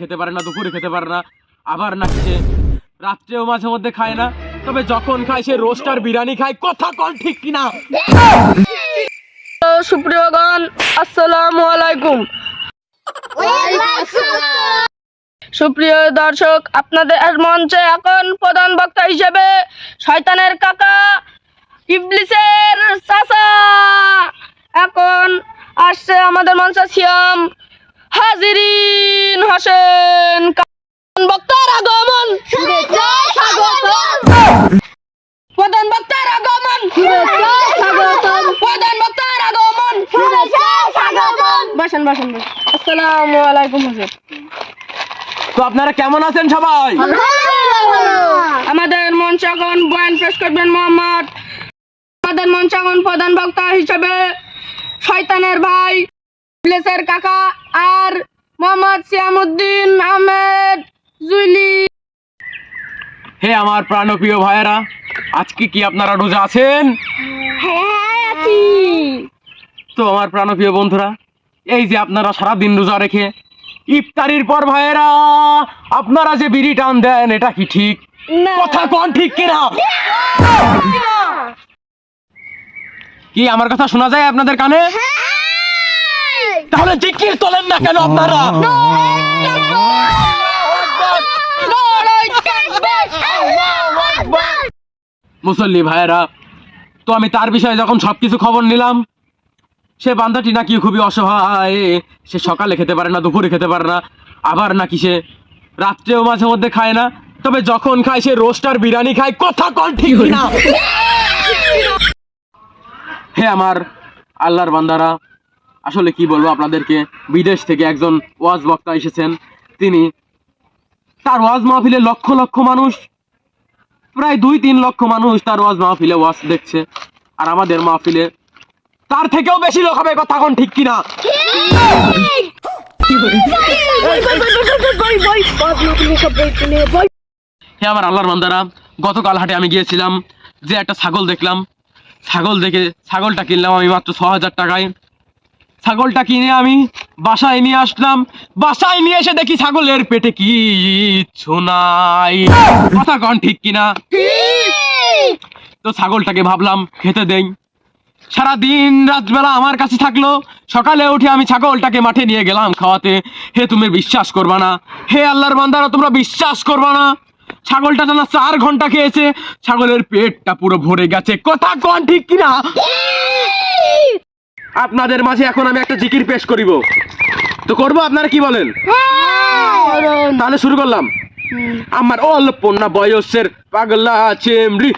খেতে পারে না, দুপুরে খেতে পারে না, আবার না সে রাত্রেও মাঝে মধ্যে খায় না, তবে যখন খায় সে রোস্টার বিরিয়ানি খায়। কথা কল ঠিক কিনা? সুপ্রিয়গণ, আসসালামু আলাইকুম। সুপ্রিয় দর্শক, আপনাদের মঞ্চে এখন প্রধান বক্তা হিসেবে শয়তানের কাকা ইবলিসের চাচা এখন আসছে আমাদের মঞ্চে। সিয়াম হাজিরিন হোসেন বক্তার আগমন, প্রধান বক্তার আগমন, প্রধান বক্তার আগমন। বসেন বসেন বসেন। আসসালামু আলাইকুম হুজুর। তো আপনারা কেমন আছেন সবাই? আমাদের মঞ্চে এখন বয়ান পেশ করবেন মোহাম্মদ। আমাদের মঞ্চে এখন প্রধান বক্তা হিসেবে শয়তানের ভাই ইবলিসের কাকা আর মোহাম্মদ সিয়ামউদ্দিন আহমেদ জুইলি। হে আমার প্রাণপ্রিয় ভাইয়েরা, আজকে কি আপনারা রোজা আছেন? তো আমার প্রাণপ্রিয় বন্ধুরা, এই যে আপনারা সারাদিন রোজা রেখে ইফতারির পর ভাইয়েরা আপনারা যে বিড়ি টান দেন, এটা কি ঠিক? কথা কোন ঠিক কিনা? কি আমার কথা শোনা যায় আপনাদের কানে? তাহলে জিকির তোলেন না কেন আপনারা? মুসল্লি ভাইয়েরা, তো আমি তার বিষয়ে যখন সবকিছু খবর নিলাম, সে বান্দাটি নাকি খুবই অসহায়। সে সকালে খেতে পারে না, দুপুরে খেতে পারে না, আবার নাকি সে রাত্রেও মাঝে মধ্যে খায় না, তবে যখন খায় সে রোস্টার বিরিয়ানি খায়। কথা কল ঠিক না? হে আমার আল্লাহর বান্দারা, আসলে কি বলবো আপনাদেরকে, বিদেশ থেকে একজন ওয়াজ বক্তা এসেছেন। তিনি তার ওয়াজ মাহফিলে লক্ষ লক্ষ মানুষ, প্রায় 2-3 লক্ষ মানুষ তার ওয়াজ মাহফিলে ওয়াজ দেখছে, আর আমাদের মাহফিলে তার থেকেও বেশি লোক হবে। কথা কোন ঠিক কিনা? হে আমার আল্লাহর বান্দারা, গতকাল হাটে আমি গিয়েছিলাম, যে একটা ছাগল দেখলাম, ছাগল দেখে ছাগলটা কিনলাম আমি মাত্র 6000 টাকায়। ছাগলটা কিনে আমি বাসায় নিয়ে আসলাম। বাসায় নিয়ে এসে দেখি ছাগলের পেটে কিচ্ছু নাই। কথা কোন ঠিক কিনা? তো ছাগলটাকে ভাবলাম খেতে দেই। সারাদিন রাতবেলা আমার কাছে থাকলো। সকালে উঠে আমি ছাগলটাকে মাঠে নিয়ে গেলাম খাওয়াতে। হে তুমি বিশ্বাস করবা না, হে আল্লাহর বান্দারা তোমরা বিশ্বাস করবা না, ছাগলটা টানা 4 ঘন্টা খেয়েছে, ছাগলের পেটটা পুরো ভরে গেছে। কথা কোন ঠিক কিনা? আপনাদের মাঝে এখন আমি একটা জিকির পেশ করিব, তো করব, আপনারা কি বলেন? তাহলে শুরু করলাম। আমার অল্প না বয়সের পাগলা চেমরি